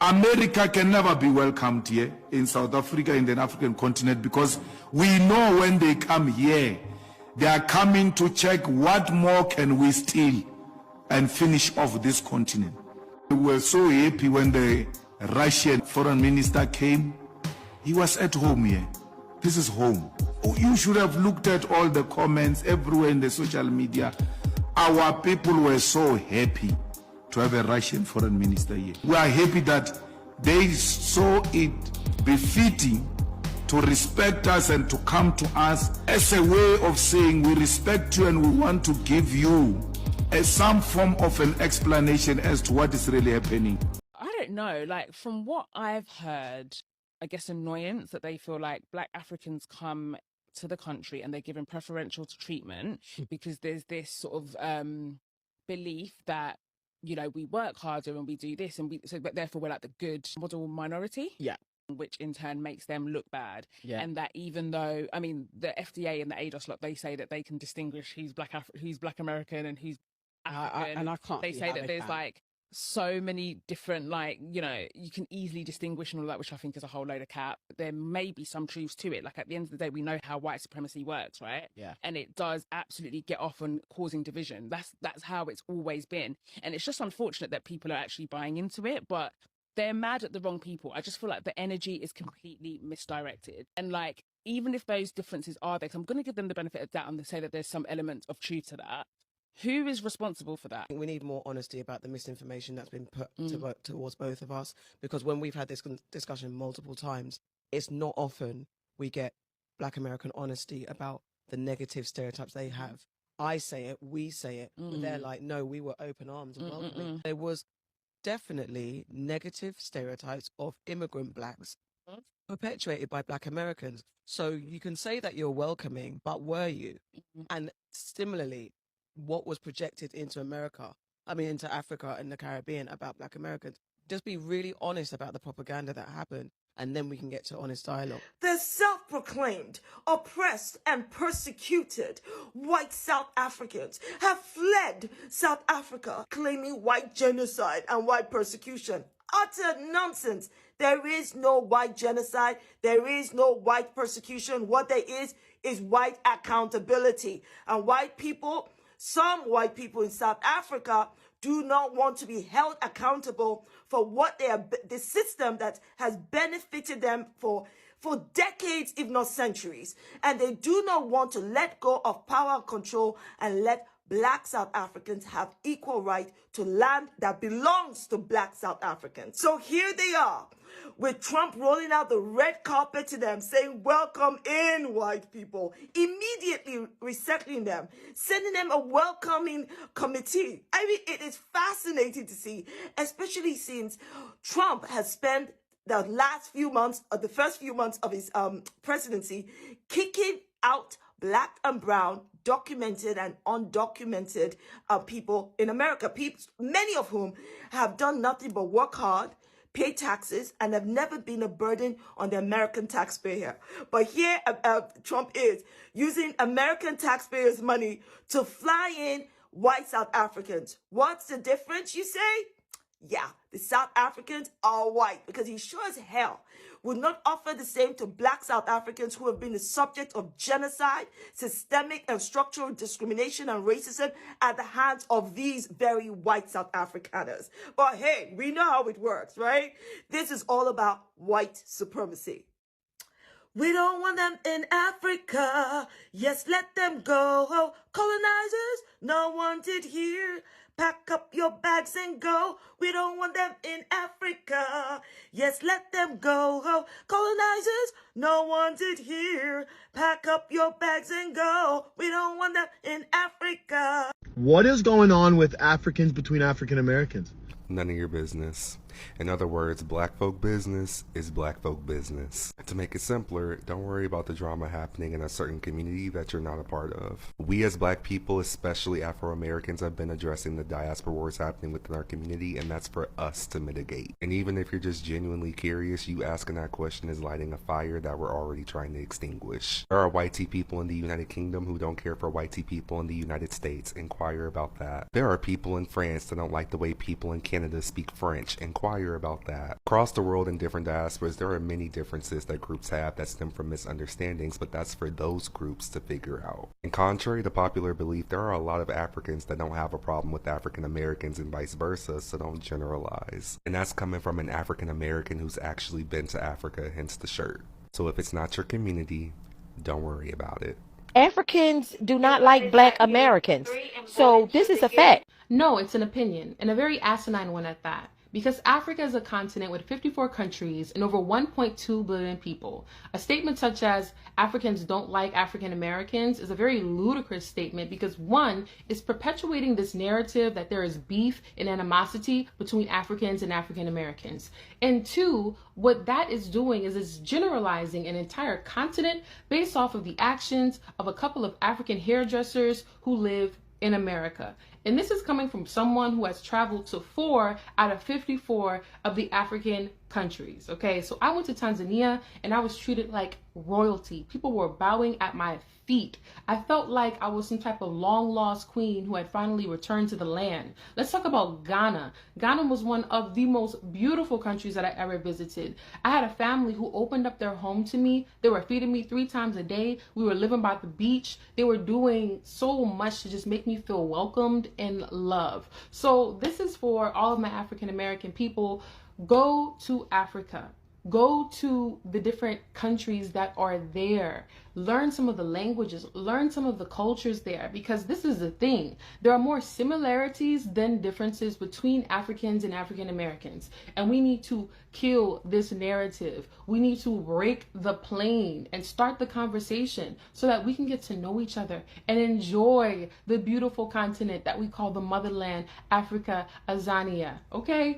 America can never be welcomed here in South Africa, in the African continent, because we know when they come here, they are coming to check what more can we steal and finish off this continent. We were so happy when the Russian foreign minister came. He was at home here. This is home. Oh, you should have looked at all the comments everywhere in the social media. Our people were so happy to have a Russian foreign minister here. We are happy that they saw it befitting to respect us and to come to us as a way of saying we respect you and we want to give you some form of an explanation as to what is really happening. I don't know, like from what I've heard, I guess annoyance that they feel like Black Africans come to the country and they're given preferential treatment because there's this sort of belief that, you know, we work harder and we do this and but therefore we're like the good model minority. Yeah. Which in turn makes them look bad. Yeah. And that even though, I mean, the FDA and the ADOS lot, they say that they can distinguish who's Black American and who's African. And I can't. They say that there's like so many different, like, you know, you can easily distinguish and all that, which I think is a whole load of cap. There may be some truths to it. Like at the end of the day, we know how white supremacy works, right? Yeah. And it does absolutely get off on causing division. That's how it's always been. And it's just unfortunate that people are actually buying into it, but they're mad at the wrong people. I just feel like the energy is completely misdirected. And like, even if those differences are there, 'cause I'm going to give them the benefit of doubt and say that there's some element of truth to that. Who is responsible for that? We need more honesty about the misinformation that's been put towards both of us, because when we've had this discussion multiple times, it's not often we get Black American honesty about the negative stereotypes they have. I say it, we say it, but they're like, no, we were open arms and welcoming. There was definitely negative stereotypes of immigrant Blacks perpetuated by Black Americans. So you can say that you're welcoming, but were you? And similarly, what was projected into into Africa and the Caribbean about Black Americans. Just be really honest about the propaganda that happened, and then we can get to honest dialogue. The self-proclaimed, oppressed, and persecuted white South Africans have fled South Africa, claiming white genocide and white persecution. Utter nonsense. There is no white genocide. There is no white persecution. What there is white accountability. And some white people in South Africa do not want to be held accountable for what the system that has benefited them for decades, if not centuries. And they do not want to let go of power and control and let Black South Africans have equal right to land that belongs to Black South Africans. So here they are, with Trump rolling out the red carpet to them, saying, welcome in, white people, immediately resettling them, sending them a welcoming committee. I mean, it is fascinating to see, especially since Trump has spent the first few months of his presidency, kicking out Black and brown, documented and undocumented people in America, many of whom have done nothing but work hard, pay taxes, and have never been a burden on the American taxpayer. But here Trump is using American taxpayers' money to fly in white South Africans. What's the difference, you say? Yeah, the South Africans are white, because he sure as hell would not offer the same to Black South Africans who have been the subject of genocide, systemic and structural discrimination and racism at the hands of these very white South Afrikaners. But hey, we know how it works, right? This is all about white supremacy. We don't want them in Africa. Yes, let them go. Colonizers, no one did here. Pack up your bags and go. We don't want them in Africa. Yes, let them go. Colonizers, no one did here. Pack up your bags and go. We don't want them in Africa. What is going on with Africans between African Americans? None of your business. In other words, Black folk business is Black folk business. To make it simpler, don't worry about the drama happening in a certain community that you're not a part of. We as Black people, especially Afro-Americans, have been addressing the diaspora wars happening within our community, and that's for us to mitigate. And even if you're just genuinely curious, you asking that question is lighting a fire that we're already trying to extinguish. There are white people in the United Kingdom who don't care for white people in the United States. Inquire about that. There are people in France that don't like the way people in Canada speak French. Inquire inquire about that. Across the world in different diasporas, there are many differences that groups have that stem from misunderstandings, but that's for those groups to figure out. And contrary to popular belief, there are a lot of Africans that don't have a problem with African Americans and vice versa, so don't generalize. And that's coming from an African American who's actually been to Africa, hence the shirt. So if it's not your community, don't worry about it. Africans do not like Black Americans. So this is a fact. No, it's an opinion, and a very asinine one at that. Because Africa is a continent with 54 countries and over 1.2 billion people. A statement such as Africans don't like African Americans is a very ludicrous statement because one, is perpetuating this narrative that there is beef and animosity between Africans and African Americans. And two, what that is doing is it's generalizing an entire continent based off of the actions of a couple of African hairdressers who live in America. And this is coming from someone who has traveled to 4 out of 54 of the African countries. Okay, so I went to Tanzania and I was treated like royalty. People were bowing at my feet. I felt like I was some type of long lost queen who had finally returned to the land. Let's talk about Ghana. Ghana was one of the most beautiful countries that I ever visited. I had a family who opened up their home to me. They were feeding me 3 times a day. We were living by the beach. They were doing so much to just make me feel welcomed and loved. So this is for all of my African American people. Go to Africa. Go to the different countries that are there. Learn some of the languages, learn some of the cultures there, because this is the thing. There are more similarities than differences between Africans and African Americans. And we need to kill this narrative. We need to break the plane and start the conversation so that we can get to know each other and enjoy the beautiful continent that we call the motherland, Africa, Azania. Okay?